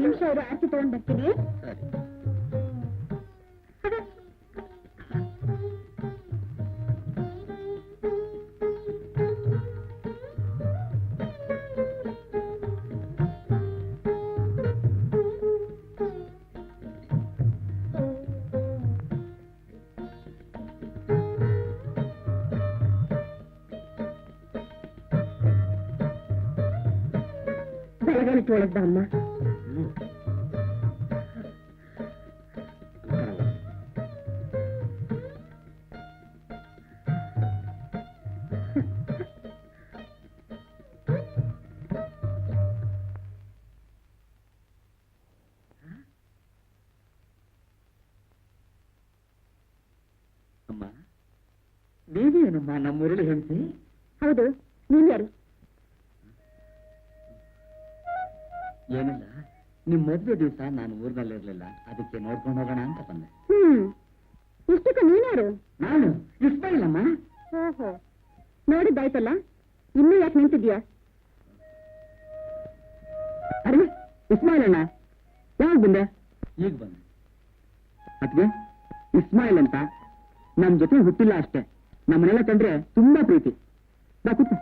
ನಿಮಿಷ ಅವರು ಆಚೆ ತಗೊಂಡ್ ಬರ್ತೀನಿ. ಬೆಳಗಾಲಿಕ್ಕೆ ಒಳಗ್ದ ಅಮ್ಮ. ಅಮ್ಮ, ನೀವೇನಮ್ಮ ನಮ್ಮೂರಲ್ಲಿ ಹೆಂಡತಿ? ಹೌದು, ನೀನ್ ಯಾರು? ಏನಿಲ್ಲ, ನಿಮ್ ಮದುವೆ ದಿವಸ ನಾನು ಊರಿನಲ್ಲಿರ್ಲಿಲ್ಲ, ಅದಕ್ಕೆ ನೋಡ್ಕೊಂಡು ಹೋಗೋಣ ಅಂತ ಬಂದೆ. ಇಷ್ಟಕ್ಕ ನೀನ್ಯಾರು? ನಾನು ಇಸ್ಮಾಯಿಲ್ ಅಮ್ಮ. ಓಹೋ, ನೋಡಿದ್ದಾಯ್ತಲ್ಲ, ಇನ್ನೂ ಯಾಕೆ ನಿಂತಿದ್ಯಾ? ಅರೆ ಇಸ್ಮಾಯಿಲ್ ಅಣ್ಣ, ಯಾವಾಗ ಬಂದೆ? ಈಗ ಬಂದೆ. ಅದ್ಗೆ ಇಸ್ಮಾಯಿಲ್ ಅಂತ ನಮ್ ಜೊತೆ ಹುಟ್ಟಿಲ್ಲ ಅಷ್ಟೇ, ನಮ್ಮನೆಲ್ಲ ಕಂಡ್ರೆ ತುಂಬಾ ಪ್ರೀತಿ. ಬಾ ಕೂತ್ಕೋ.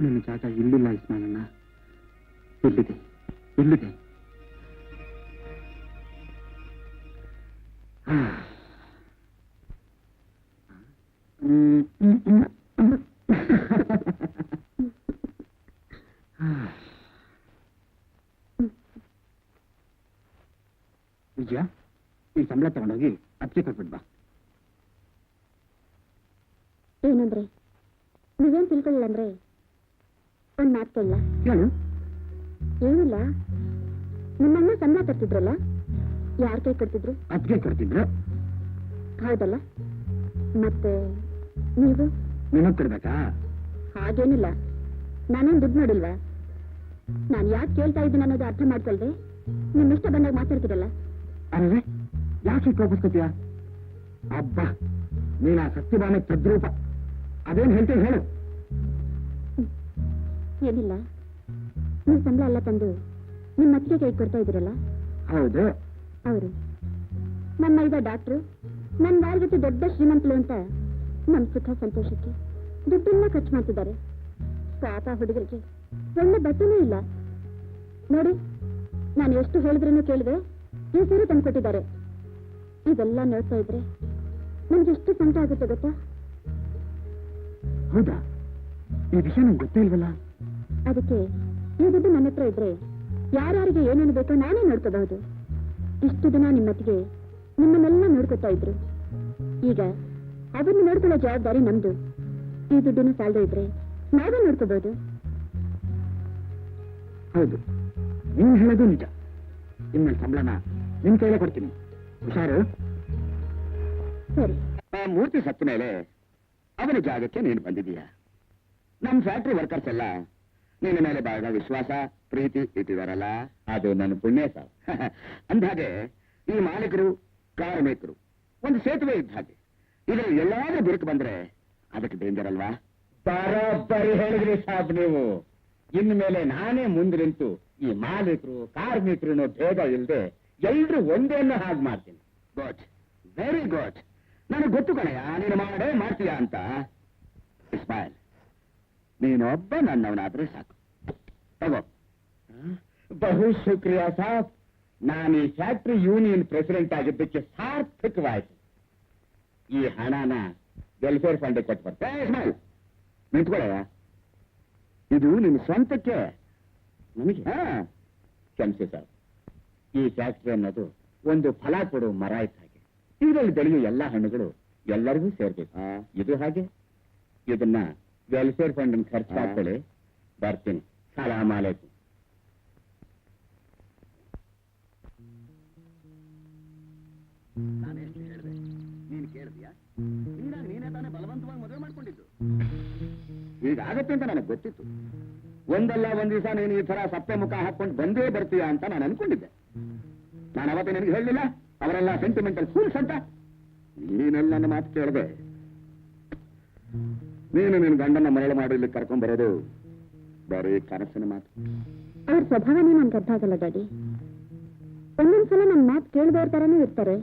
ನನ್ನ ಜಾಗ ಇಲ್ಲಿಲ್ಲ ಇಸ್ಮಾಯಿಲಣ್ಣ, ಇಲ್ಲಿದೆ ಇಲ್ಲಿದೆ. ವಿಜಯ, ಈ ಸಂಬಳ ತಗೊಂಡೋಗಿ ಅತ್ತಿಗೆ ಕೊಟ್ಬಿಟ್ ಬಾ. ಏನಂದ್ರೆ ನೀವೇನ್ ತಿಳ್ಕೊಳ್ಳಿಲ್ಲ ಅಂದ್ರೆ ಒಂದ್ ಮಾತು ಕೇಳಲ್ಲ? ಹೇಳು. ಏನಿಲ್ಲ, ನಿಮ್ಮಮ್ಮ ಸಂಬಳ ತರ್ತಿದ್ರಲ್ಲ, ಯಾರ ಕೈ ಕೊಡ್ತಿದ್ರು? ಅತ್ತಿಗೆ ಕೊಡ್ತಿದ್ರು. ಹೌದಲ್ಲ, ಮತ್ತೆ ನೀವು ನಿನಗ್ ಕೊಡ್ಬೇಕಾ? ಹಾಗೇನಿಲ್ಲ, ನಾನೇನ್ ದುಡ್ಡು ಮಾಡಿಲ್ವಾ? ನಾನು ಯಾಕೆ ಕೇಳ್ತಾ ಇದ್ದೀನಿ ಅನ್ನೋದು ಅರ್ಥ ಮಾಡ್ಕೊಳ್ದೆ ನಿಮ್ ಇಷ್ಟ ಬಂದಾಗ ಮಾತಾಡ್ತಿರಲ್ಲ. ಅರೆ, ಯಾಕೆ ಕೋಪಿಸ್ಕೊತೀಯ? ಅಬ್ಬಾ, ನೀನ ಸತ್ಯಭಾಮ ತದ್ರೂಪ. ಅದೇನ್ ಹೇಳ್ತೇವೆ ಹೇಳು. ಏನಿಲ್ಲ, ನೀವು ಸಂಬಳ ಎಲ್ಲ ತಂದು ನಿಮ್ಮ ಅತ್ತಿಗೆ ಕೈ ಕೊಡ್ತಾ ಇದ್ದೀರಲ್ಲ. ಹೌದು. ಅವರು ನಮ್ಮ ಈಗ ಡಾಕ್ಟ್ರು, ನನ್ನ ಯಾರ ಜೊತೆ ದೊಡ್ಡ ಶ್ರೀಮಂತಲು ಅಂತ ನಮ್ ಸುಖ ಸಂತೋಷಕ್ಕೆ ದುಡ್ಡನ್ನ ಖರ್ಚು ಮಾಡ್ತಿದ್ದಾರೆ. ಪಾಪ ಹುಡುಗರಿಗೆ ಒಳ್ಳೆ ಬಟ್ಟೆನೂ ಇಲ್ಲ ನೋಡಿ. ನಾನು ಎಷ್ಟು ಹೇಳಿದ್ರೂ ಕೇಳಿದೆ, ಈ ಸೀರೆ ತಂದು ಕೊಟ್ಟಿದ್ದಾರೆ. ಇದೆಲ್ಲ ನೋಡ್ತಾ ಇದ್ರೆ ನಮ್ಗೆ ಎಷ್ಟು ಸಂಕಟ ಆಗುತ್ತೆ ಗೊತ್ತಾ? ಹೌದಾ? ಈ ವಿಷಯ ನಂಗೆ ಗೊತ್ತೇ ಇಲ್ವಲ್ಲ. ಅದಕ್ಕೆ ಈ ದುಡ್ಡು ನನ್ನ ಹತ್ರ ಇದ್ರೆ ಯಾರ್ಯಾರಿಗೆ ಏನೇನು ಬೇಕೋ ನಾನೇ ನೋಡ್ಕೋಬಹುದು. ಇಷ್ಟು ದಿನ ನಿಮ್ಮತ್ತಿಗೆ ನಿಮ್ಮನ್ನೆಲ್ಲ ನೋಡ್ಕೊತಾ ಇದ್ರು, ಈಗ ಅದನ್ನು ನೋಡ್ಕೊಳ್ಳೋ ಜವಾಬ್ದಾರಿ ನಮ್ದು. ಈ ದುಡ್ಡನ್ನು ಸಾಲದೇ ಇದ್ರೆ ನಾವೇ ನೋಡ್ಕೋಬಹುದು. ಹೌದು, ನೀನು ಹೇಳೋದು ನಿಜ. ಇನ್ನು ಸಂಬಳನ ನಿನ್ ಕೈಲೇ ಕೊಡ್ತೀನಿ, ಹುಷಾರು. ಸರಿ. ಆ ಮೂರ್ತಿ ಸತ್ತ ಮೇಲೆ ಅವನ ಜಾಗಕ್ಕೆ ನೀನು ಬಂದಿದೀಯ. ನಮ್ ಫ್ಯಾಕ್ಟ್ರಿ ವರ್ಕರ್ಸ್ ಎಲ್ಲ ನಿನ್ನ ಮೇಲೆ ಬಹಳ ವಿಶ್ವಾಸ ಪ್ರೀತಿ ಇಟ್ಟಿದಾರಲ್ಲ, ಅದು ನನ್ನ ಪುಣ್ಯ ಸಾವು. ಅಂದ್ಹಾಗೆ ಈ ಮಾಲೀಕರು ಕಾರ್ಮಿಕರು ಒಂದು ಸೇತುವೆ ಇದ್ದ ಹಾಗೆ. ಇದ್ರಲ್ಲಿ ಎಲ್ಲಾದ್ರೂ ಬಿರುಕು ಬಂದ್ರೆ ಅದಕ್ಕೆ ಡೇಂಜರ್ ಅಲ್ವಾ? ಬರೋಬ್ಬರಿ ಹೇಳಿದ್ರಿ ಸಾಬ್ ನೀವು. ಇನ್ಮೇಲೆ ನಾನೇ ಮುಂದೆ ನಿಂತು ಈ ಮಾಲೀಕರು ಕಾರ್ಮಿಕರು ಭೇದ ಇಲ್ಲದೆ ಎಲ್ರು ಒಂದೇನ್ನ ಹಾಗೆ ಮಾಡ್ತೀನಿ. Good, very good. ನನಗೆ ಗೊತ್ತು ಕಣಯ್ಯ, ನೀನು ಮಾಡೇ ಮಾಡ್ತೀಯ ಅಂತ. ಇಸ್ಮಾಯಿಲ್, ನೀನೊಬ್ಬ ನನ್ನವನಾದ್ರೆ ಸಾಕು. ತಗೋ. ಬಹು ಶುಕ್ರಿಯಾ ಸಾಬ್. ನಾನು ಈ ಫ್ಯಾಕ್ಟ್ರಿ ಯೂನಿಯನ್ ಪ್ರೆಸಿಡೆಂಟ್ ಆಗಿದ್ದಕ್ಕೆ ಸಾರ್ಥಕವಾಯ್ತು. ಈ ಹಣನ ವೆಲ್ಫೇರ್ ಫಂಡ್ ಕೊಟ್ಟು ಬರ್ತೆ. ಇಸ್ಮಾಯಿಲ್, ನಿಂತ್ಕೊಳ್ಳಯ್ಯ. ಇದು ನಿನ್ನ ಸ್ವಂತಕ್ಕೆ. ನನಗೆ ಕ್ಷಮಿಸಿ ಸರ್. ಈ ಫ್ಯಾಕ್ಟ್ರಿ ಅನ್ನೋದು ಒಂದು ಫಲ ಕೊಡುವ ಮರ ಇದ್ದ ಹಾಗೆ. ಇದರಲ್ಲಿ ಬೆಳೆಯುವ ಎಲ್ಲ ಹಣ್ಣುಗಳು ಎಲ್ಲರಿಗೂ ಸೇರ್ಬೇಕು. ಇದು ಹಾಗೆ. ಇದನ್ನ ವೆಲ್ಫೇರ್ ಫಂಡ್ ಖರ್ಚು ಹಾಕೊಳ್ಳಿ. ಬರ್ತೀನಿ. ಸಲಾಮ್ ಅಲೈಕುಂ. ನಾನೇ ಹೇಳಿದೆ, ನೀನು ಕೇಳಿದ್ಯಾ? ನೀನೇ ತಾನೇ ಬಲವಂತವಾಗಿ ಮದುವೆ ಮಾಡ್ಕೊಂಡಿದ್ದು. ಹೀಗಾಗತ್ತೆ ಅಂತ ನನಗೆ ಗೊತ್ತಿತ್ತು. ಒಂದಲ್ಲ ಒಂದ್ ದಿವಸ ನೀನು ಈ ತರ ಸಪ್ಪೆ ಮುಖ ಹಾಕೊಂಡು ಬಂದೇ ಬರ್ತೀಯ ಅಂತ ನಾನು ಅನ್ಕೊಂಡಿದ್ದೆ. ನಾನು ಅವತ್ತೇ ನಿನಗೆ ಹೇಳಲಿಲ್ಲ ಅವರೆಲ್ಲ ಸೆಂಟಿಮೆಂಟಲ್ ಫೂಲ್ಸ್ ಅಂತ. ನೀನೆಲ್ಲ ನನ್ನ ಮಾತು ಕೇಳಿದೆ. ನೀನು ನಿನ್ನ ಗಂಡನ ಮರಳು ಮಾಡಿ ಇಲ್ಲಿ ಕರ್ಕೊಂಡ್ ಬರೋದು ಬರೀ ಕನಸಿನ ಮಾತು. ಅವ್ರ ಸ್ವಭಾವನೇ ನನ್ಗೆ ಅರ್ಥ ಆಗಲ್ಲ ಡ್ಯಾಡಿ. ಒಂದೊಂದ್ಸಲ ನನ್ನ ಮಾತು ಕೇಳಿದವ್ರ ತರನೇ ಇರ್ತಾರೆ,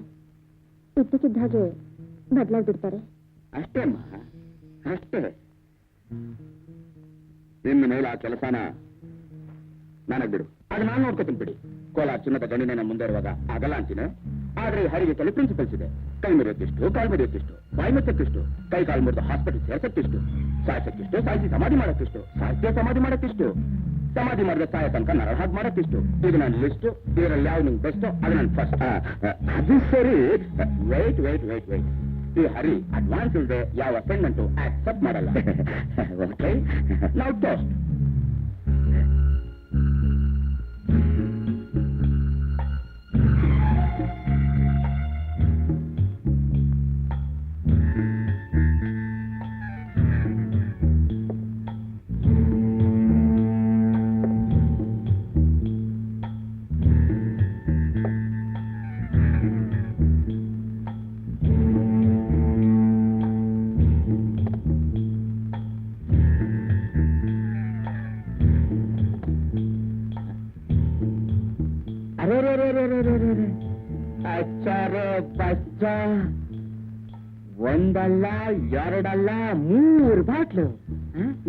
ಇದ್ದಕ್ಕಿದ್ದ ಹಾಗೆ ಬದಲಾಗ್ಬಿಡ್ತಾರೆ. ಅಷ್ಟೇ ಅಮ್ಮ, ಅಷ್ಟೇ. ಇನ್ನು ಮೇಲೆ ಆ ಕೆಲಸನ ನನಗ್ ಬಿಡು, ಅದು ನಾನು ನೋಡ್ಕೋತೀನಿ ಬಿಡಿ. ಕೋಲಾರ ಚಿನ್ನದ ಗಂಡಿನ ನಮ್ಮ ಮುಂದೆ ಇರುವಾಗ ಆಗಲ್ಲ ಅಂತೀನಿ. ಆದ್ರೆ ಹರಿಗೆ ಕೆಲವು ಪ್ರಿನ್ಸಿಪಲ್ಸ್ ಇದೆ. ಕೈ ಮುರಿಯೋಕ್ಕಿಷ್ಟು, ಕಾಲು ಮುರಿಯೋಕ್ಕಿಷ್ಟು, ಬಾಯಿ ಮುಚ್ಚಕ್ಕಿಷ್ಟು, ಕೈ ಕಾಲು ಮುರಿದು ಹಾಸ್ಪಿಟಲ್ ಸೇರ್ಸಕ್ಕಿಷ್ಟು, ಸಾಯಿಸಕ್ಕಿಷ್ಟು, ಸಾಯಿಸಿ ಸಮಾಧಿ ಮಾಡಕ್ಕಿಷ್ಟು, ಸಾಹಿತ್ಯ ಸಮಾಧಿ ಮಾಡಕ್ಕಿಷ್ಟು, ಸಮಾಧಿ ಮಾಡಿದ ಸಾಯ ತನಕ ನರಳ ಹಾಗೆ ಮಾಡಕ್ಕಿಷ್ಟು. ಇದು ನನ್ನ ಲಿಸ್ಟು. ಇದರಲ್ಲಿ ಯಾವ ನಿಮ್ಗೆ ಬೆಸ್ಟೋ ಅದು ನನ್ನ ಫಸ್ಟ್. ಅದು ಸರಿ. Wait wait wait wait. ಈ ಹರಿ ಅಡ್ವಾನ್ಸ್ ಇಲ್ಲದೆ ಯಾವ ಅಸೈನ್ಮೆಂಟು ಆಕ್ಸೆಪ್ಟ್ ಮಾಡಲ್ಲ. Okay, now toast. ಒಂದಲ್ಲ ಎರಡಲ್ಲ 3 ಬಾಟ್ಲು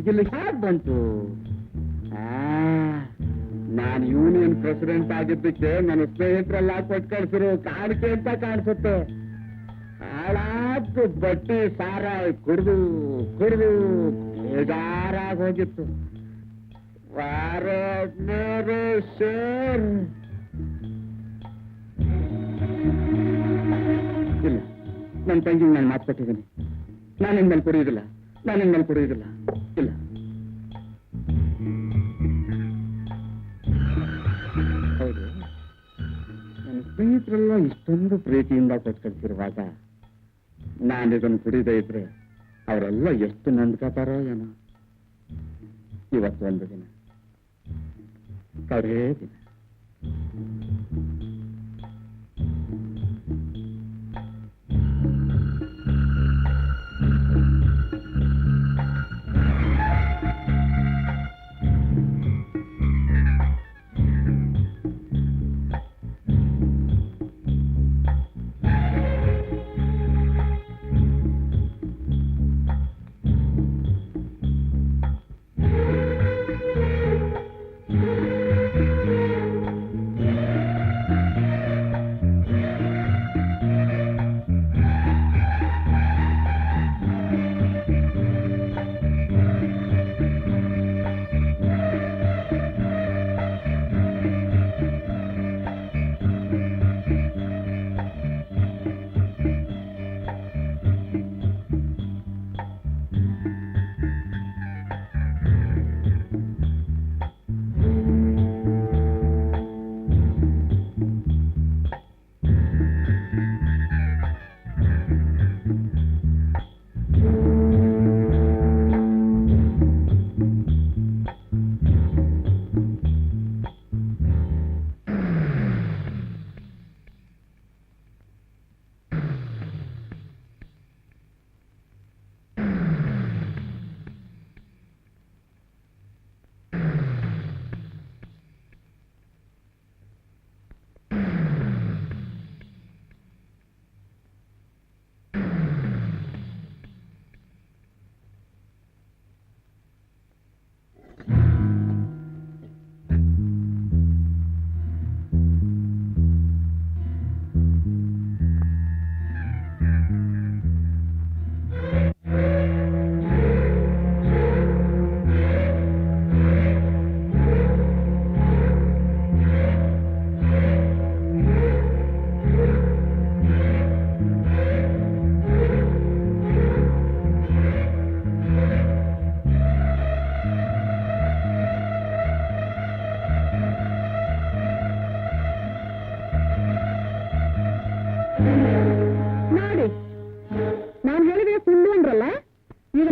ಇಲ್ಲಿ ಹೇಗೆ ಬಂತು? ನಾನು ಯೂನಿಯನ್ ಪ್ರೆಸಿಡೆಂಟ್ ಆಗಿದ್ದಕ್ಕೆ ನನ್ನ ಸ್ನೇಹಿತರೆಲ್ಲ ಕೊಟ್ಟು ಕಳಿಸಿರು ಕಾಣಿಕೆ ಅಂತ ಕಾಣಿಸುತ್ತೆ. ಹಾಳಾದ್ದು ಬಟ್ಟಿ ಸಾರ ಕುಡಿದು ಕುಡಿದು ಬೇಜಾರಾಗಿ ಹೋಗಿತ್ತು. ವಾರ ಶೇರ್ ಇಲ್ಲ. ನನ್ನ ತಂಗಿಗೆ ನಾನು ಮಾತು ಕೊಟ್ಟಿದ್ದೀನಿ. ನಾನು ಇನ್ಮೇಲೆ ಕುಡಿಯೋದಿಲ್ಲ, ನಾನು ಇನ್ಮೇಲೆ ಕುಡಿಯೋದಿಲ್ಲ. ಇಲ್ಲ, ಹೌದು. ನನ್ನ ಸ್ನೇಹಿತರೆಲ್ಲ ಇಷ್ಟೊಂದು ಪ್ರೀತಿಯಿಂದ ಕೊಟ್ಟು ಕಳಿಸಿರುವಾಗ ನಾನು ಇದನ್ನು ಕುಡಿದೇ ಇದ್ರೆ ಅವರೆಲ್ಲ ಎಷ್ಟು ನಂದ್ಕೋತಾರೋ ಏನೋ. ಇವತ್ತು ಒಂದು ದಿನ, ಕಡೇ ದಿನ.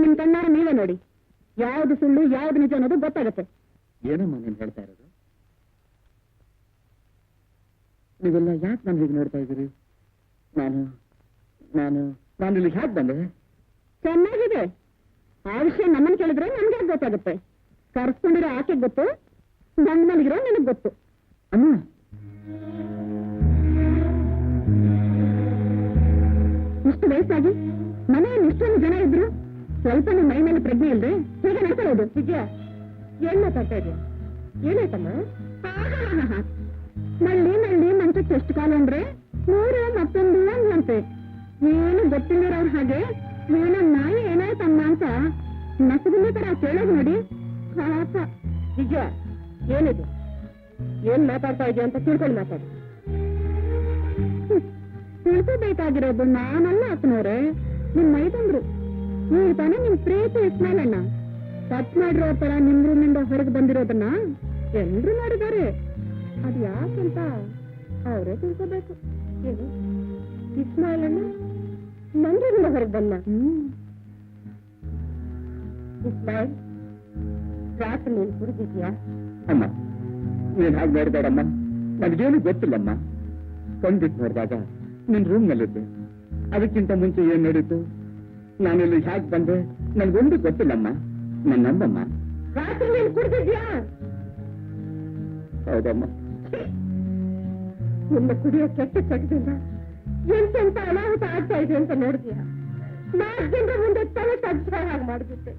ನಿಮ್ ಕಣ್ಣಾರ ನೀವೇ ನೋಡಿ, ಯಾವ್ದು ಸುಳ್ಳು ಯಾವ್ದು ನಿಜ ಅನ್ನೋದು ಗೊತ್ತಾಗತ್ತೆ. ಏನಮ್ಮ ನೀನ್ ಹೇಳ್ತಾ ಇರೋದು? ನೀವೆಲ್ಲ ಯಾಕೆ ನಾನು ಹೀಗೆ ನೋಡ್ತಾ ಇದ್ದೀರಿ? ನಾನು ನಾನು ನಾನು ಇಲ್ಲಿಗೆ ಯಾಕೆ ಬಂದೆ? ಚೆನ್ನಾಗಿದೆ. ಆ ವಿಷಯ ನಮ್ಮನ್ನು ಕೇಳಿದ್ರೆ ನಮ್ಗೆ ಗೊತ್ತಾಗುತ್ತೆ. ಕರ್ಸ್ಕೊಂಡಿರೋ ಆಕೆ ಗೊತ್ತು, ನನ್ನ ಮನೆಗಿರೋ ನನಗ್ ಗೊತ್ತು. ಅಮ್ಮ, ಇಷ್ಟು ವಯಸ್ಸಾಗಿ ಮನೆಯಲ್ಲಿ ಇಷ್ಟೊಂದು ಜನ ಇದ್ರು ಸ್ವಲ್ಪ ನಿಮ್ಮ ಮೈ ಮೇಲೆ ಪ್ರಜ್ಞೆ ಇಲ್ದೆ ಹೇಗೆ ನಡ್ಕೊಳ್ಳೋದು? ವಿಜಯ, ಏನ್ ಮಾತಾಡ್ತಾ ಇದೆಯಾ? ಏನಾಯ್ತಮ್ಮ? ನಳ್ಳಿ ಮಂಚಕ್ಕೆ ಎಷ್ಟು ಕಾಲ ಅಂದ್ರೆ 3 ಮತ್ತೊಂದು ಅಂತೆ. ಏನು ಗೊತ್ತಿಲ್ಲರವ್ರ ಹಾಗೆ ಏನೋ ನಾಯಿ ಏನಾಯ್ತಮ್ಮ ಅಂತ ನಸಗುಲ್ಲ ತರ ಕೇಳೋದು ನೋಡಿ ಪಾಪ. ವಿಜಯ, ಏನಿದು? ಏನ್ ಮಾತಾಡ್ತಾ ಇದೆಯಾ ಅಂತ ತಿಳ್ಕೊಂಡು ಮಾತಾಡಿ. ತಿಳ್ಕೋಬೇಕಾಗಿರೋದು ನಾನಲ್ಲ ಆತನವ್ರೆ, ನಿಮ್ ಮೈದಂದ್ರು. ನೀವು ತಾನೇ ನಿಮ್ ಪ್ರೀತಿ ಇಸ್ಮಾಯಿಲಣ್ಣ ಕಟ್ ಮಾಡಿರೋ ತರ ನಿಮ್ ರೂಮಿಂದ ಹೊರಗೆ ಬಂದಿರೋದನ್ನ ಎಲ್ರು ನೋಡಿದ್ದಾರೆ. ಅದು ಯಾಕಂತ ಅವರೇ ತಿಳ್ಕೋಬೇಕು. ಏನು ಇಸ್ಮಾಯಿಲಣ್ಣ ನಂದ್ರಿಂದ ಹೊರಗೆ ಬಂದ? ಇಸ್ಮಾಯಿಲ್, ರಾತ್ರಿ ನೀನು ಕುಡಿದಿದ್ಯಾ? ಅಮ್ಮ, ನೀನ್ ಹಾಗೆ ನೋಡ್ಬೇಡಮ್ಮ, ನನಗೇನು ಗೊತ್ತಿಲ್ಲಮ್ಮ. ಕಂಡಿಟ್ಟು ನೋಡಿದಾಗ ನಿನ್ ರೂಮ್ ನಲ್ಲಿದ್ದೆ. ಅದಕ್ಕಿಂತ ಮುಂಚೆ ಏನ್ ನಡೀತು, ನಾನಿಲ್ಲಿ ಹ್ಯಾಕ್ ಬಂದೆ, ನನ್ಗೊಂದು ಗೊತ್ತಿಲ್ಲಮ್ಮ. ನನ್ನಮ್ಮಮ್ಮ. ರಾತ್ರಿ ನೀನು ಕುಡಿದಿದ್ಯಾ? ಹೌದಮ್ಮ. ನಿನ್ನ ಕುಡಿಯೋ ಕೆಟ್ಟ ಚಟದಿಂದ ಎಂತೆಂತ ಅನಾಹುತ ಆಗ್ತಾ ಇದೆ ಅಂತ ನೋಡಿದ್ಯಾ? 4 ಜನರ ಮುಂದೆ ತಲೆ ತಗ್ಸೋ ಹಾಗೆ ಮಾಡಿಬಿಟ್ಟೆ.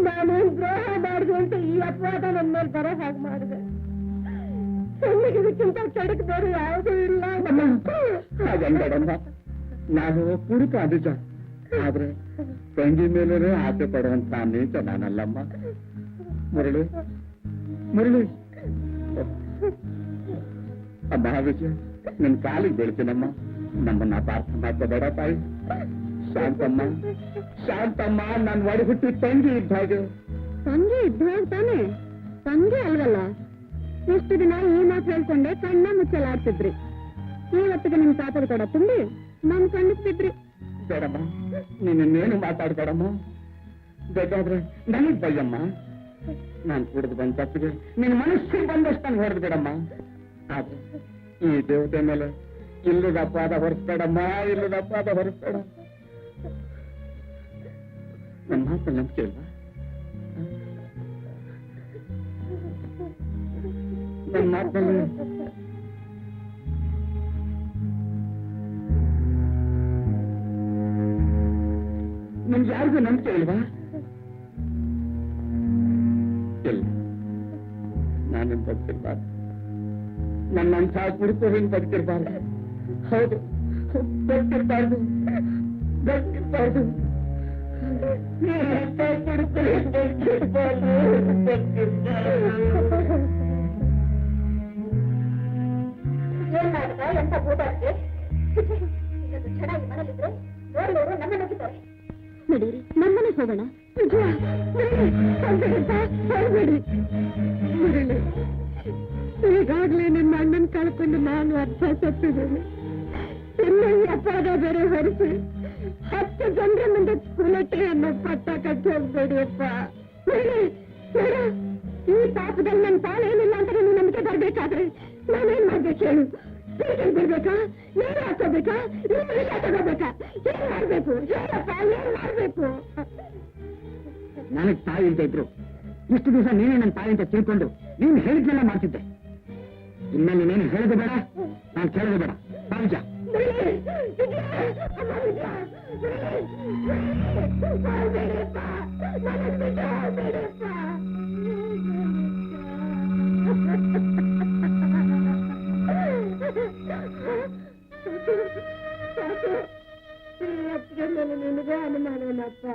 ನಾನೇನ್ ದ್ರೋಹ ಮಾಡಿದೆ ಅಂತ ಈ ಅಪವಾದ ನನ್ನ ಮೇಲೆ ಬರೋ ಹಾಗೆ ಮಾಡಿದೆ. ಹೆಣ್ಣಿಗಿದಕ್ಕಿಂತ ಕೆಡಕ್ ಬೇರೆ ಯಾವುದೂ ಇಲ್ಲ. ಹಾಗಂಬೇಡಮ್ಮ, ನಾನು ಕುಡುಕ ನಿಜ, ಆದ್ರೆ ತಂಗಿ ಮೇಲೆ ಆಸೆ ಪಡುವಂತ ನೀಚ ನಾನಲ್ಲಮ್ಮ. ಮುರಳಿ ಮುರಳಿ ಅಮ್ಮ, ವಿಜಯ, ನಿನ್ ಕಾಲಿಗೆ ಬೀಳ್ತೀನಮ್ಮ. ನಮ್ಮನ್ನ ಪಾರ್ಥ ಮಾಡ್ಕೋಬೇಡ ತಾಯಿ. ಶಾಂತಮ್ಮ, ಶಾಂತಮ್ಮ, ನಾನು ಒಡಿ ಹುಟ್ಟಿ ತಂಗಿ ಇದ್ದ ಹಾಗೆ. ತಂಗಿ ಇದ್ದಾಗ ತಾನೆ? ತಂಗಿ ಅಲ್ವಲ್ಲ. ಎಷ್ಟು ದಿನ ಈ ಮಾತು ಹೇಳ್ಕೊಂಡೆ ಕಣ್ಣ ಮುಚ್ಚಲಾಡ್ತಿದ್ರಿ. ಇವತ್ತಿಗೆ ನಿಮ್ ತಾತದ ಕೊಡ ತುಂಬಿ ನನ್ ಕಣ್ಣಿಸ್ತಿದ್ರಿ. ಬೇಡಮ್ಮ, ನೀನೇನು ಮಾತಾಡ್ಬೇಡಮ್ಮ. ಬೇಕಾದ್ರೆ ನನಗ್ ಬಯ್ಯಮ್ಮ. ನಾನ್ ಕುಡಿದು ಬಂದ ತಪ್ಪಿಗೆ ನಿನ್ ಮನಸ್ಸಿಗೆ ಬಂದಷ್ಟು ನಂಗೆ ಹೊಡೆದು ಬಿಡಮ್ಮ. ಆದ್ರೆ ಈ ದೇವತೆ ಮೇಲೆ ಇಲ್ಲದ ಅಪವಾದ ಹೊರಿಸ್ಬೇಡಮ್ಮ, ಇಲ್ಲದ ಅಪವಾದ ಹೊರಿಸ್ಬೇಡ. ನನ್ನ ಮಾತಲ್ಲಿ ನಂಬಿಕೆ ಇಲ್ವಾ? ನನ್ನ ಮಾತಲ್ಲಿ ನಿಮ್ಗೆ ಯಾರಿಗೂ ನಂಬಿಕೆ ಇಲ್ವಾ? ಇಲ್ಲ, ನಾನೇನು ಬದುಕಿರ್ಬಾರ್ದು. ನನ್ನಂಥ ಕುಡುಕು ಹಿಂಗೆ ಬದುಕಿರ್ಬಾರ್ದು. ಹೌದು, ಬದುಕಿರ್ಬಾರ್ದು, ಬದುಕಿರ್ಬಾರ್ದು. ಕುಡುಕು ಹಿಂಗೆ ಬದುಕಿರ್ಬಾರ್ದು, ಏನ್ ಮಾಡಿದ ಎಂತ ಭೂತಾಡ್ತಿ? ಇದೊಂದು ಚೆನ್ನಾಗಿ ಮನೇಲಿದ್ರೆ ನೋಡಿದವರು ನಮ್ಮ ನುಗ್ಗಿದ್ದಾರೆ. ನಡೀರಿ, ನಮ್ಮನೆ ಹೋಗೋಣ. ಈಗಾಗ್ಲೇ ನಿಮ್ಮ ಅಣ್ಣನ್ ಕಳ್ಕೊಂಡು ನಾನು ಅರ್ಥ ಸತ್ತಿದ್ದೇನೆ. ಇನ್ನು ಈ ಅಪರಾಧ ಬೇರೆ ಹೊರಿಸಿ 10 ಜನರ ಮುಂದೆ ಕುಲಟೆ ಅನ್ನೋ ಪಟ್ಟ ಕಟ್ಟಿ ಹೋಗ್ಬೇಡಿಯಪ್ಪ. ಈ ಪಾಪದಲ್ಲಿ ನನ್ನ ಪಾಲೇನಿಲ್ಲ ಅಂತ ನೀವು ನಂಬಿಕೆ ಬರ್ಬೇಕಾದ್ರೆ ನಾನೇನ್ ಮಾಡ್ಬೇಕು ಹೇಳು? ಪೀಠಲ್ ಬಿಡ್ಬೇಕಾ? ನೀರು ಹಾಕೋಬೇಕಾ? ವಿಷ ತಗೋಬೇಕಾ? ಏನ್ ಮಾಡ್ಬೇಕು ಹೇಳಪ್ಪ, ಏನ್ ಮಾಡ್ಬೇಕು? ನನಗ್ ತಾಯಿ ಅಂತ ಇದ್ರು ಇಷ್ಟು ದಿವಸ ನೀನೇ ನನ್ನ ತಾಯಿ ಅಂತ ತಿಳ್ಕೊಂಡು ನೀನು ಹೇಳಿದ್ನೆಲ್ಲ ಮಾಡ್ತಿದ್ದೆ. ಇನ್ಮೇಲೆ ನೀನೇನು ಹೇಳೋದು ಬೇಡ, ನಾನು ಕೇಳೋದು ಬೇಡ. ಬಾವಿಜ ನಿನಗೆ ಅನುಮಾನಪ್ಪ.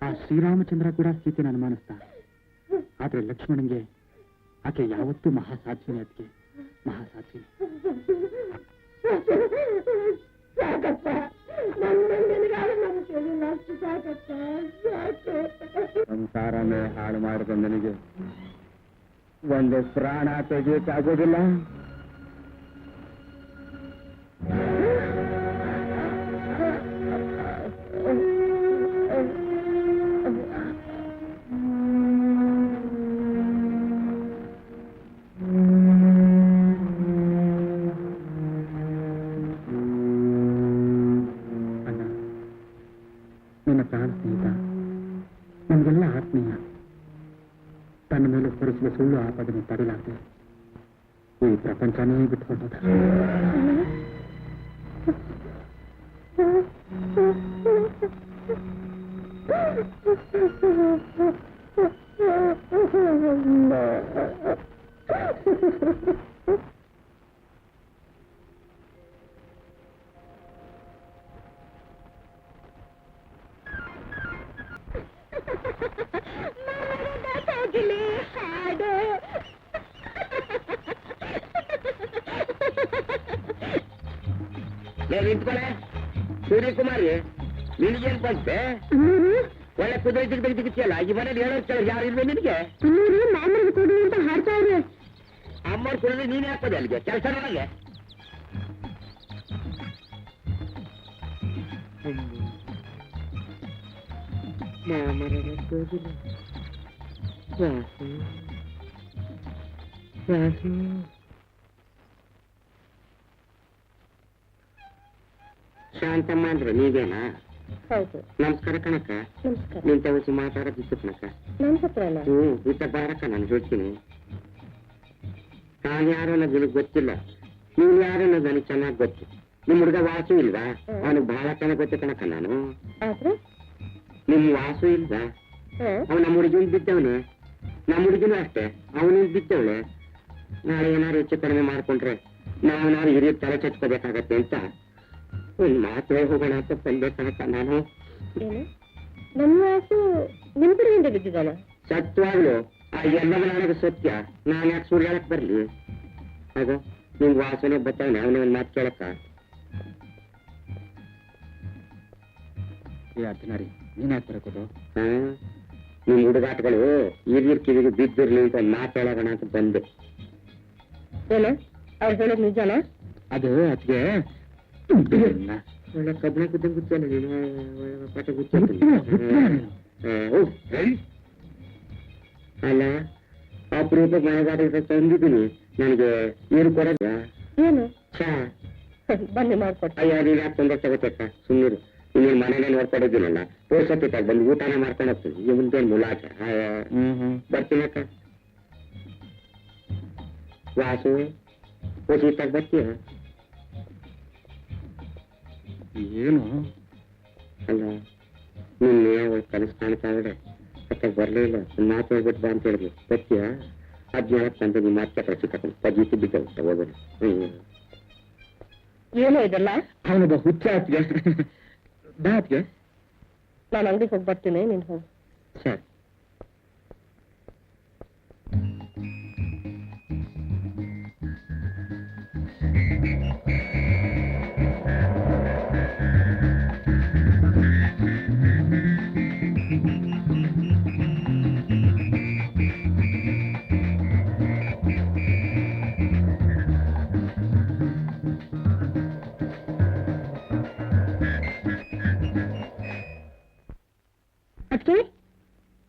ಆ ಶ್ರೀರಾಮಚಂದ್ರ ಕೂಡ ಸೀತೆನ ಅನುಮಾನಿಸ್ತಾ, ಆದ್ರೆ ಲಕ್ಷ್ಮಣನ್ಗೆ ಆಕೆ ಯಾವತ್ತೂ ಮಹಾಸಾಕ್ಷಿನೇ. ಅದಕ್ಕೆ ಮಹಾಸಾಕ್ಷಿನೇ. ಸಾಕಪ್ಪ, ಅಷ್ಟು ಸಾಕಪ್ಪ, ಸಾಕು. ಸಂಸಾರನೇ ಹಾಳು ಮಾಡಿದ ನನಗೆ ಒಂದು ಪ್ರಾಣ ತೆಗೆಯಕ್ಕಾಗೋದಿಲ್ಲ. ನನ್ನ ಪ್ರಾಣ ಸ್ನೇಹಿತ, ನಮಗೆಲ್ಲ ಆತ್ಮೀಯ. ತನ್ನ ಮೇಲೆ ಹೊರಿಸಿದ ಸುಳ್ಳು ಆಪದನ್ನು ತಡೆಯಲಾಗದೆ ಈ ಪ್ರಪಂಚನೇ ಬಿಟ್ಕೊಂಡದ. ನಿಂತ್ಕೊಳ್ಳೆ ಸೂರ್ಯಕುಮಾರಿ, ನಿನಗೇನ್ ಬಂತೆ? ಒಳ್ಳೆ ಕುದುರೆ ಜಿಗಿತಿಯಲ್ಲ, ಈ ಮನೇಲಿ ಹೇಳೋದ್ ಕೇಳ ಯಾರು ಇಲ್ವೇ ನಿನಗೆ? ಕೊಡಿ ಅಂತ ಹಾಡ್ತಾ ಇದ್ರೆ ಅಮ್ಮವ್ರು ಕುಡಿದ್ರೆ ನೀನ್ ಹಾಕೋದೆ ಅಲ್ಲಿಗೆ ಕೆಲಸ ನನಗೆ. ಶಾಂತಮ್ಮ ಅಂದ್ರೆ ನೀವೇನಾ? ಹೌದು. ನಮಸ್ಕಾರ ಕಣಕ್ಕ. ನಮಸ್ಕಾರ. ನಿಂತ ವಸಿ ಮಾತಾಡೋದಿತ್ತು ಕಣಕ್ಕ. ನನ್ನ ಹತ್ರ ಅಲ್ಲ. ಇತ್ತ ಬಾರಕ್ಕ, ನಾನು ಹೇಳ್ತೀನಿ. ನಾನು ಯಾರು ಅನ್ನೋದು ನಿನಗೆ ಗೊತ್ತಿಲ್ಲ, ನೀನ್ ಯಾರು ಅನ್ನೋದು ನನಗೆ ಚೆನ್ನಾಗಿ ಗೊತ್ತು. ನಿಮ್ ಹುಡುಗ ವಾಸು ಇಲ್ವಾ? ಅವನಿಗೆ ಬಹಳ ಚೆನ್ನಾಗಿ ಗೊತ್ತು ಕಣಕ್ಕ. ನಾನು ಆದ್ರೆ ನಿಮ್ ವಾಸು ಇಲ್ವಾ? ಅವ್ನು ನಮ್ಮ ಹುಡುಗಿನ ಬಿದ್ದವನೆ, ನಮ್ಮ ಹುಡುಗಿನೂ ಅಷ್ಟೇ ಅವನಿಗೆ ಬಿದ್ದವಳೆ. ನಾಳೆ ಏನಾದ್ರು ಹೆಚ್ಚು ಕಡಿಮೆ ಮಾಡ್ಕೊಂಡ್ರೆ ನಾವೇನಾದ್ರು ಹಿರಿಯ ತಲೆ ಚಚ್ಕೋಬೇಕಾಗತ್ತೆ ಅಂತ ಒಂದ್ ಮಾತು ಹೋಗೋಣ ಅಂತ ಬಂದೆ ಕಣಕ್ಕ. ನಾನು ನನ್ನ ವಾಸು ನಿಮ್ ಕಡೆಯಿಂದ ಬಿದ್ದಿದ್ದಾನ? ಸತ್ವಾಗ್ಲು ಆ ಎಲ್ಲವ ನನಗೆ ಸತ್ಯ. ನಾನು ಯಾಕೆ ಸುಳ್ಳು ಹೇಳಕ್ ಬರ್ಲಿ? ಆಗ ನಿಮ್ ವಾಸನೆ ಬರ್ತಾನೆ, ಅವನೇ ಒಂದ್ ಮಾತು ಕೇಳಕ್ಕ. ಅರ್ಜುನಾರಿ, ನೀನ್ ಯಾಕೆ ಬರಕೋದು? ನಿಮ್ ಹುಡುಗಾಟಗಳು ಹಿರಿಯರ್ ಕಿವಿಗೆ ಬಿದ್ದಿರ್ಲಿ ಅಂತ ಒಂದ್ ಮಾತು ಹೇಳೋಣ ಅಂತ ಬಂದೆ. ಏನ ಅವ್ರು ಹೇಳೋದು ನಿಜಾನ? ಅದು ಅದಕ್ಕೆ ಒಳ್ಳೆ ಕಬ್ಬಣ ಕುದ್ದಂಗೆ ಗುಚ್ಚಲ್ಲ ನೀನು, ಪಟ ಗುಚ್ಚ. ಅಲ್ಲ, ಅಪರೂಪ ಮನೆಗಾರ ತಂದಿದ್ದೀನಿ, ನನಗೆ ನೀರು ಕೊಡೋದ? ಏನು ಚಾ ಬನ್ನಿ ಮಾಡ್ಕೊಟ್ಟ. ಅಯ್ಯ, ನೀನ್ ಯಾಕೆ ತೊಂದರೆ ತಗೋತಕ್ಕ? ಸುಮ್ಮನಿರು. ಇನ್ನೇನು ಮನೇಲೆ ನೋಡ್ಕೊಡೋದಿನಲ್ಲ, ಪೋಷಕತೆ ಬಂದು ಊಟನ ಮಾಡ್ಕೊಂಡು ಹೋಗ್ತೀನಿ. ಈ ಮುಂದೆ ಮುಲಾಟ ಬರ್ತೀನಕ್ಕ. ವಾಸು ಪೋಷಿತಾಗ ಬರ್ತೀಯ? ಏನು ಅಲ್ಲ, ನಿನ್ನೆ ಅವಳು ಕನಸು ಕಾಣ್ತಾವ್ರೆ, ಮತ್ತೆ ಬರ್ಲೇ ಇಲ್ಲ. ಮಾತು ಹೇಳ್ಬಿಟ್ಟು ಬಾ ಅಂತ ಹೇಳಿದ್ವಿ. ಬರ್ತೀಯ? ಹದಿನೇಳಕ್ಕೆ ಬಂದು ನಿಮ್ಮ ಮಾತು ಕಳಿಸಿ ತಗೊಂಡು ಪಜೀತಿ ಬಿದ್ದ ಹೋಗೋದು. ಏನೋ ಇದೆಲ್ಲ? ಅವನೊಬ್ಬ ಹುಚ್ಚ ಆತ್ಗೆ ಬಾ ಆತ್ಗೆ. ನಾನು ಅಂಗಡಿಗೆ ಹೋಗಿ ಬರ್ತೀನಿ, ನೀನು ಹೋಗಿ. ಸರಿ.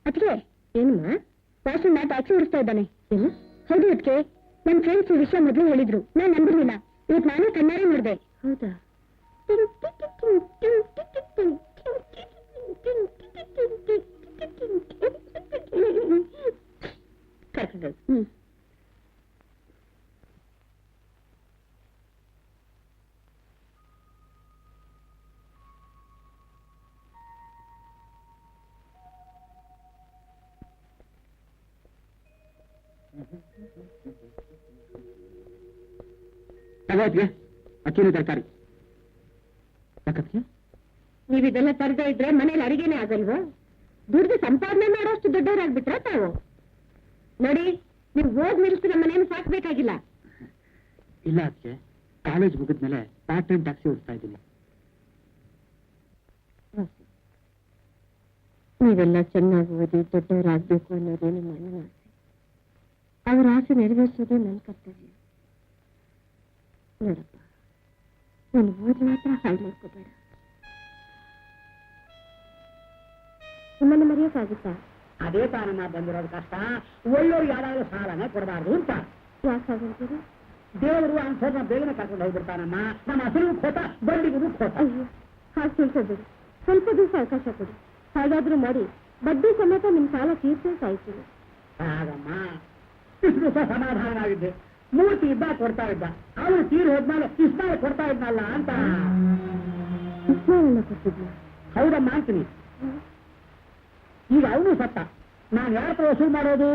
ಅದಕ್ಕೆ ಏನಮ್ಮ ವಾಸಣ್ಣ ಟ್ಯಾಕ್ಸಿ ಓಡಿಸ್ತಾ ಇದ್ದಾನೆ? ಏನು? ಹೌದು ಅದಕ್ಕೆ. ನನ್ನ ಫ್ರೆಂಡ್ಸ್ ಈ ವಿಷಯ ಮೊದಲು ಹೇಳಿದ್ರು, ನಾನು ನಂಬಿರ್ಲಿಲ್ಲ. ಇವತ್ತು ನಾನು ಕಣ್ಣಾರೆ ನೋಡಿದೆ. ಹೌದಾ? ಕರ್ಕೊಂಡು ತಗೋತ್ಗೆ ಅಕ್ಕಿನ ತರಕಾರಿ ಯಾಕತ್ಗೆ? ನೀವಿದೆಲ್ಲ ತರದೇ ಇದ್ರೆ ಮನೇಲಿ ಅಡಿಗೆನೆ ಆಗಲ್ವಾ? ದುಡ್ದು ಸಂಪಾದನೆ ಮಾಡೋಷ್ಟು ದೊಡ್ಡವರಾಗ್ಬಿಟ್ರ ತಾವು? ನೋಡಿ, ನೀವು ಓದ್ ನಿಲ್ಸಿ ನಮ್ಮ ಮನೇನು ಸಾಕ್ಬೇಕಾಗಿಲ್ಲ. ಇಲ್ಲ ಅದಕ್ಕೆ, ಕಾಲೇಜ್ ಮುಗಿದ್ಮೇಲೆ ಪಾರ್ಟ್ ಟೈಮ್ ಟ್ಯಾಕ್ಸಿ ಓಡಿಸ್ತಾ ಇದ್ದೀನಿ. ನೀವೆಲ್ಲ ಚೆನ್ನಾಗಿ ಓದಿ ದೊಡ್ಡವರಾಗ್ಬೇಕು ಅನ್ನೋದೇ ನಿಮ್ಮ ಅಣ್ಣನ ಆಸೆ. ಅವರ ಆಸೆ ನೆರವೇರಿಸೋದೇ ನನ್ನ ಕರ್ತವ್ಯ. ನೋಡಪ್ಪ, ನಾನು ಓದಿ ಮಾತ್ರ ಹಾಳು ಮಾಡ್ಕೋಬೇಡ. ನಿಮ್ಮನ್ನು ಮರೆಯೋಕ್ಕಾಗುತ್ತಾ? ಅದೇ ತಾನಮ್ಮ ಬಂದಿರೋದು ಕಷ್ಟ. ಒಳ್ಳೋರು ಯಾರಾದ್ರೂ ಸಾಲನ ಕೊಡಬಾರ್ದು ಅಂತ. ಯಾಕಾಗಂತೀರಿ? ದೇವರು ಅಂಥವ್ರನ್ನ ಬೇಗನೆ ಕರ್ಕೊಂಡು ಹೋಗ್ಬಿಡ್ತಾನಮ್ಮ. ನಮ್ಮ ಹಸಿರು ಖೋಟ, ಬಂಡಿಗೂ ಖೋಟ. ಅಯ್ಯೋ, ಹಾಗೆ ತಿಳ್ಕೊಬೇಡಿ. ಸ್ವಲ್ಪ ದಿವಸ ಅವಕಾಶ ಕೊಡಿ. ಹಾಗಾದ್ರೂ ಮಾಡಿ ಬಡ್ಡಿ ಸಮೇತ ನಿಮ್ ಸಾಲ ತೀರ್ಸೇ ಸಾಯ್ತೀನಿ. ಆಗಮ್ಮ ಇಷ್ಟು ದಿವಸ ಸಮಾಧಾನ ಆಗಿದ್ದೆ. ಮೂರ್ತಿ ಇದ್ದ ಕೊಡ್ತಾ ಇದ್ದ, ಅವನು ತೀರ್ ಹೋದ್ಮೇಲೆ ಇಸ್ಮಾಯಿಲ್ ಕೊಡ್ತಾ ಇದ್ನಲ್ಲ ಅಂತ. ಇಸ್ಮಾಯಿಲ್ ಕೊಟ್ಟಿದ್ನ? ಹೌದಮ್ಮ ಅಂತೀನಿ. ಈಗ ಅವನು ಸತ್ತ, ನಾನು ಯಾರ ಹತ್ರ ವಸೂಲು ಮಾಡೋದು?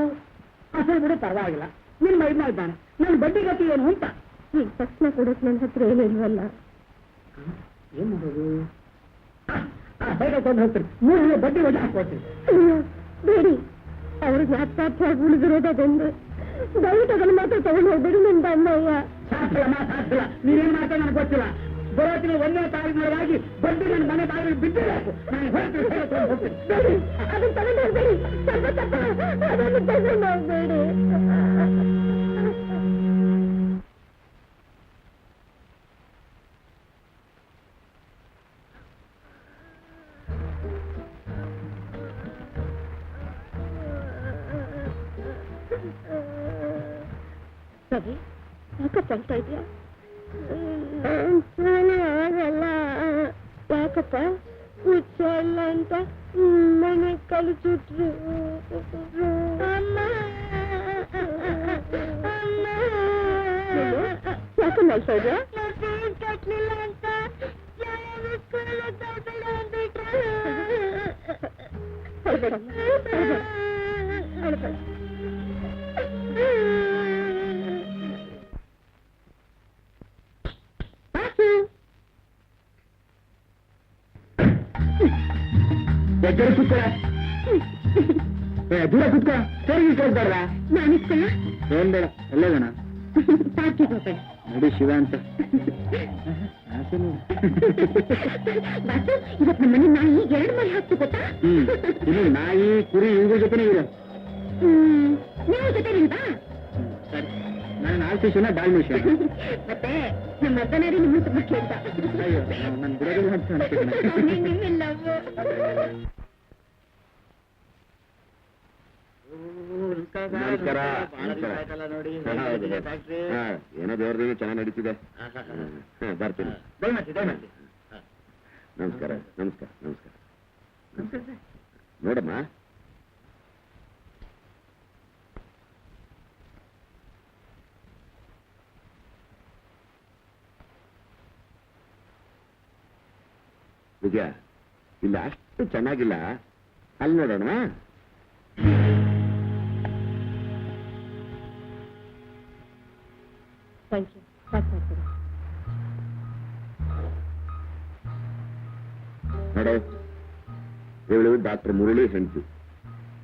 ಅಸಲು ಬಿಡು ಪರವಾಗಿಲ್ಲ, ನಿನ್ನ ಮೈದ್ನ ಇದ್ದಾನೆ, ನನ್ನ ಬಡ್ಡಿ ಗತಿ ಏನು ಅಂತ. ಈಗ ತಕ್ಷಣ ಕೊಡೋಕೆ ನನ್ನ ಹತ್ರ ಏನಿಲ್ವಲ್ಲ. ಏನ್ ಮಾಡೋದು? ಹೇಗೆ ಕೊಂಡು ಹೋಗ್ತೀನಿ, 3 ಬಡ್ಡಿ ವಜಾ ಹಾಕ್ಕೊಡ್ತೀನಿ. ಬೇಡಿ, ಅವ್ರಿಗೆ ಜ್ಞಾಪಕಾರ್ಥವಾಗಿ ಉಳಿದಿರೋದೊಂದು. ದಯವಿಟ್ಟು ಅದನ್ನು ಮಾತ್ರ ತಗೊಂಡು ಹೋಗ್ಬೇಡಿ ನಿಮ್ದು ಅಮ್ಮಯ್ಯ. ಸಾಕ್ಷಿಲ್ಲಮ್ಮ, ಸಾಕ್ಷಿಲ್ಲ. ನೀವೇನ್ ಮಾಡ್ತಾ ನನಗೆ ಗೊತ್ತಿಲ್ಲ. ಬರೋತಿನ 1ನೇ ತಾರೀಕಿನೊಳಗಾಗಿ ಬಡ್ಡಿ ನನ್ನ ಮನೆ ಬಾಗಿಲು ಬಿದ್ದಿರಬೇಕು. ನಾನು ಹೊರತು ತಗೊಂಡು ಹೋಗ್ತೀನಿ. ಬೇಡಿ, ಅದನ್ನು ತಗೊಂಡು ಹೋಗ್ಬೇಡಿ. ಸ್ವಲ್ಪ ಅದನ್ನು ತಗೊಂಡು ಹೋಗ್ಬೇಡಿ. ಸರಿ, ಯಾಕಪ್ಪ ಅಂತ ಇದೆಯಾ? ಆಗಲ್ಲ. ಯಾಕಪ್ಪ? ಹುಚ್ಚ ಇಲ್ಲ ಅಂತ ಮನೆ ಕಲಿಸಿಟ್ರು. ಯಾಕಂದ ಹೇಳ್ತಾ ಇದೆಯಾ? ಕಟ್ಲಿಲ್ಲ ಅಂತ ದೂರ ಕುತ್ಕೋ, ಸರಿ ಕೇಳ್ತಾರಲ್ಲ. ನಾನು ಇಸ್ಕೊಳ್ಳ? ಏನ್ ಬೇಡ, ಎಲ್ಲೇ ಬೇಡ. ಪಾರ್ಟಿಗೆ ಹೋಗ್ಬೇಡ. ನೋಡಿ ಶಿವ ಅಂತ. ಇವತ್ತು ನಮ್ಮ ಮನೆ ನಾಯಿ 2 ಮನೆ ಹಾಕ್ತು ಗೊತ್ತಾ? ಇಲ್ಲಿ ನಾಯಿ ಕುರಿ ಇವ್ರ ಜೊತೆನೇ ಇದೆ. ನೀವು ಜೊತೆ ನಿಂತಾ? ಸರಿ, ನಾನು ಆಲ್ಫಿಶನ ಡಾಲ್ಮಿಶ. ಮತ್ತೆ ನಮ್ಮ ಅರ್ಧನಾರಿ ನಿಮ್ಮ ತುಂಬ ಕೇಳ್ತ. ಅಯ್ಯೋ, ನನ್ನ ಬಿಡೋದಿಲ್ಲ ಅಂತ ಅನ್ಸುತ್ತೆ. ನಿಮ್ಮಿಲ್ಲ. ನಮಸ್ಕಾರ. ಏನೋ ದೇವ್ರದೇವಿ ಚೆನ್ನಾಗಿ ನಡೀತಿದೆ. ಬರ್ತೀನಿ. ನಮಸ್ಕಾರ ನಮಸ್ಕಾರ ನಮಸ್ಕಾರ. ನೋಡಮ್ಮ, ವಿಜಯ ಇಲ್ಲ ಅಷ್ಟು ಚೆನ್ನಾಗಿಲ್ಲ, ಅಲ್ಲಿ ನೋಡೋಣ. Thank you. ಸಾಕು. ನೋಡು, ಇವಳು ಡಾಕ್ಟರ್ ಮುರಳಿ ಹೆಂಡತಿ,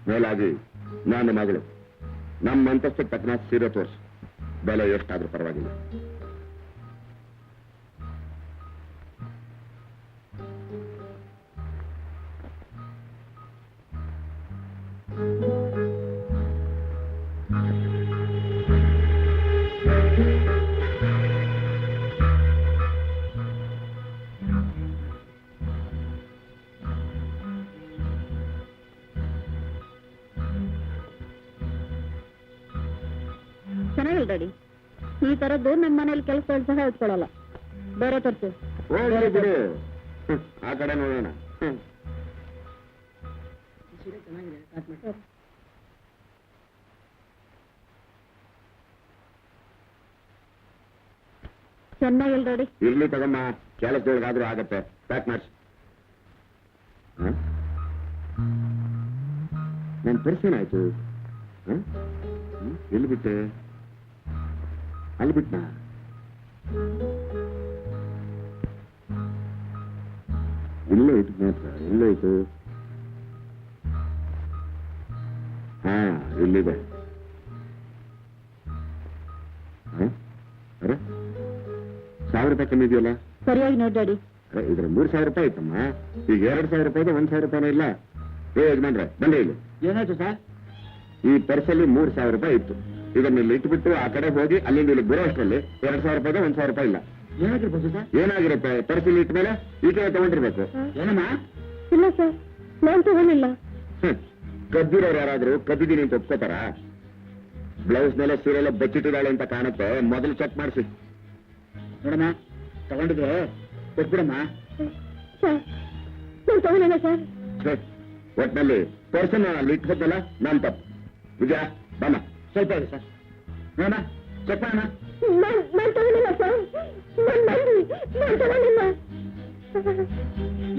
ಮೇಲಾಗಿ ನನ್ನ ಮಗಳು. ನಮ್ಮ ಅಂತಸ್ತು ತಕ್ಕನ ಸೀರೆ ತೋರ್ಸು, ಬೆಲೆ ಎಷ್ಟಾದ್ರೂ ಪರವಾಗಿಲ್ಲ. ಚೆನ್ನಾಗಿಲ್ಲ ಡ್ಯಾಡಿ, ಈ ತರದ್ದು ನಮ್ಮ ಮನೇಲಿ ಕೆಲಸ ಸಹ ಇಟ್ಕೊಳ್ಳಲ್ಲ. ಬೇರೆ ತರ್ತೀವಿ. ಹೋಗ್ಲಿ ಬಿಡು, ಆ ಕಡೆ ನೋಡೋಣ. ಚೆನ್ನಾಗಿಲ್ಲ ಡ್ಯಾಡಿ. ಇರ್ಲಿ ತಗಮ್ಮ, ಕೆಲಸದೊಳಗಾದ್ರೂ ಆಗತ್ತೆ. ಪ್ಯಾಕ್ ಮಾಡಿಸಿ. ನನ್ನ ಪರ್ಸೇನಾಯ್ತು? ಎಲ್ಲಿ ಬಿಟ್ಟೆ? ಅಲ್ಲಿ ಬಿಟ್ನಾ? ಇಲ್ಲೇ ಇಟ್ಟು ಮಾತ್ರ, ಇಲ್ಲೇ ಇತ್ತು. ಹಾ, ಇಲ್ಲಿದೆ. ಅರೆ, 1000 ರೂಪಾಯಿ ಕಮ್ಮಿ ಇದೆಯಲ್ಲ? ಸರಿಯಾಗಿ ನೋಡಿ ಡ್ಯಾಡಿ. ಇದ್ರ 3000 ರೂಪಾಯಿ ಐತಮ್ಮ. ಈಗ 2000 ರೂಪಾಯಿದೆ, 1000 ರೂಪಾಯಿನೂ ಇಲ್ಲ. ಯಜಮಾನ್ರೆ ಬನ್ನಿ ಇಲ್ಲಿ. ಏನಾಯ್ತು ಸರ್? ಈ ಪರ್ಸಲ್ಲಿ 3000 ರೂಪಾಯಿ ಇತ್ತು. ಇದನ್ನ ಇಲ್ಲಿ ಇಟ್ಬಿಟ್ಟು ಆ ಕಡೆ ಹೋಗಿ ಅಲ್ಲಿಂದ ಇಲ್ಲಿ ಬರೋ ಅಷ್ಟರಲ್ಲಿ 2000 ರೂಪಾಯಿದೆ, 1000 ರೂಪಾಯಿ ಇಲ್ಲ. ಏನಾಗಿರ್ಬೋದು ಸರ್? ಏನಾಗಿರುತ್ತೆ? ಪರ್ಸಲ್ಲಿ ಇಟ್ಟ ಮೇಲೆ ಈಕೆ ತಗೊಂಡಿರ್ಬೇಕು. ಏನಮ್ಮ? ಇಲ್ಲ ಸರ್, ನಾನು ತಗೊಳ್ಳಿಲ್ಲ. ಕದ್ದಿರೋರು ಯಾರಾದ್ರೂ ಕದ್ದಿದ್ದೀನಿ ಅಂತ ಒಪ್ಕೋತಾರ? ಬ್ಲೌಸ್ ಮೇಲೆ ಸೀರೆಲ್ಲ ಬಚ್ಚಿಟ್ಟಿದ್ದಾಳೆ ಅಂತ ಕಾಣುತ್ತೆ. ಮೊದಲು ಚೆಕ್ ಮಾಡಿಸಿ. ನೋಡಮ್ಮ, ತಗೊಂಡಿದ್ರೆ ಕೊಟ್ಬಿಡಮ್ಮ. ಸರ್, ನಾನು ತಗೊಳ್ಳಿಲ್ಲ ಸರ್. ಒಟ್ಟಿನಲ್ಲಿ ಪರ್ಸನ್ ಅಲ್ಲಿ ಇಟ್ಟು ಹೋದಲ್ಲ ನಾನ್ ತಪ್ಪು. ವಿಜಯ ಬಮ್ಮ ಸ್ವಲ್ಪ ಇದೆ ಸರ್. ನೋಡ ಚೆಕ್ ಮಾಡೋಣ. ನಾನು ತಗೊಳ್ಳಿಲ್ಲ ಸರ್, ನಾನು ತಗೊಳ್ಳಿಲ್ಲ.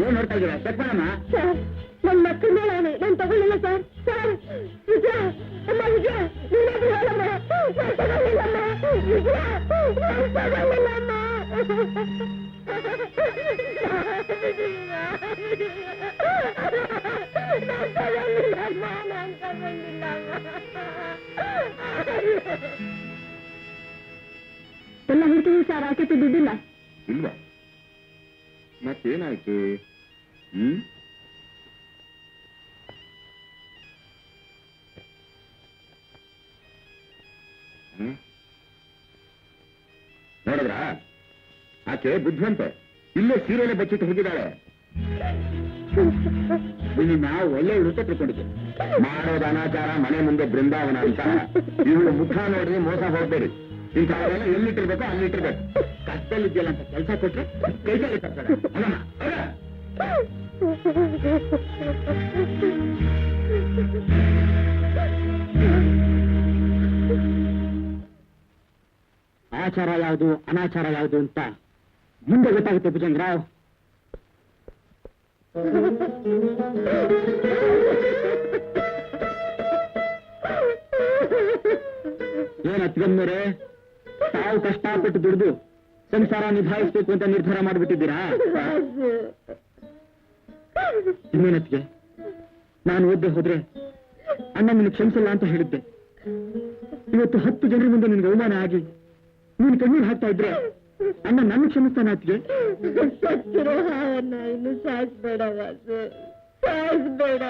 ಏನ್ ನೋಡ್ತಾ ಇದ್ದೀರಾ? ಚೆಕ್ ಮಾಡೋಣ. ಸರ್, ನನ್ನ ಮಕ್ಕಳ ಮೇಲೆ ನಾನು ತಗೊಳ್ಳಿಲ್ಲ ಸರ್. ಸರ್ ವಿಜಯ, ಅಮ್ಮ ವಿಜಯ, ನೀನಾದ್ರೂ ಹೇಳಮ್ಮ, ನಾನು ತಗೊಳ್ಳಿಲ್ಲಮ್ಮ. ವಿಜಯ, ನಾನು ತಗೊಳ್ಳಿಲ್ಲಮ್ಮ. ಎಲ್ಲ ಹುಡುಕಿದ್ರು ಸರ್, ಆಚೆ ದುಡ್ಡಿಲ್ಲ. ಇಲ್ವಾ? ಮತ್ತೇನಾಯ್ತು? ನೋಡಿದ್ರಾ? ಆಕೆ ಬುದ್ಧಿವಂತೆ, ಇಲ್ಲೇ ಸೀರೆಲೆ ಬಚ್ಚಿಟ್ಟು ಹೋಗಿದ್ದಾಳೆ. ನಾವು ಒಳ್ಳೆ ವೃತ್ತ ತಿಳ್ಕೊಂಡಿದ್ದೆ. ಮಾಡೋದು ಅನಾಚಾರ, ಮನೆ ಮುಂದೆ ಬೃಂದಾವನ ಅಂತ. ಇವಳು ಮುಖ ನೋಡಿ ಮೋಸ ಹೋಗ್ಬೇಡಿ. ಇಂಥವೆಲ್ಲ ಎಲ್ಲಿಟ್ಟಿರ್ಬೇಕು ಅಲ್ಲಿಟ್ಟಿರ್ಬೇಕು. ಕಷ್ಟದಲ್ಲಿದ್ಯಲ್ಲ ಅಂತ ಕೆಲಸ ಕೊಟ್ರೆ ಕೈಯಲ್ಲಿ ತರ್ತಾರೆ. ಆಚಾರ ಯಾವುದು ಅನಾಚಾರ ಯಾವುದು ಅಂತ ಮುಂದೆ ಗೊತ್ತಾಗುತ್ತೆ ಭುಜಂಗರಾವ್. ಏನ್ ಹತ್ಗಮ್ಮರೆ, ತಾವು ಕಷ್ಟಪಟ್ಟು ದುಡಿದು ಸಂಸಾರ ನಿಭಾಯಿಸ್ಬೇಕು ಅಂತ ನಿರ್ಧಾರ ಮಾಡಿಬಿಟ್ಟಿದ್ದೀರಾ? ಇನ್ನೇನತ್ಗೆ, ನಾನು ಓದ್ದೆ ಹೋದ್ರೆ ಅಣ್ಣ ನಿನ್ನ ಕ್ಷಮಿಸಲ್ಲ ಅಂತ ಹೇಳಿದ್ದೆ. ಇವತ್ತು 10 ಜನರ ಮುಂದೆ ನಿನ್ಗೆ ಅವಮಾನ ಆಗಿ ನೀನು ಕಣ್ಣೀರು ಹಾಕ್ತಾ ಇದ್ರೆ ಅಣ್ಣ ನನ್ನ ಕ್ಷಮಿಸ್ತಾನೆ ಅತ್ಗೆ? ಸತ್ತಿರೋ ಹಾವನ್ನ ಇನ್ನು ಸಾಯಿಸ್ಬೇಡ ವಾಸು, ಸಾಯಿಸ್ಬೇಡ.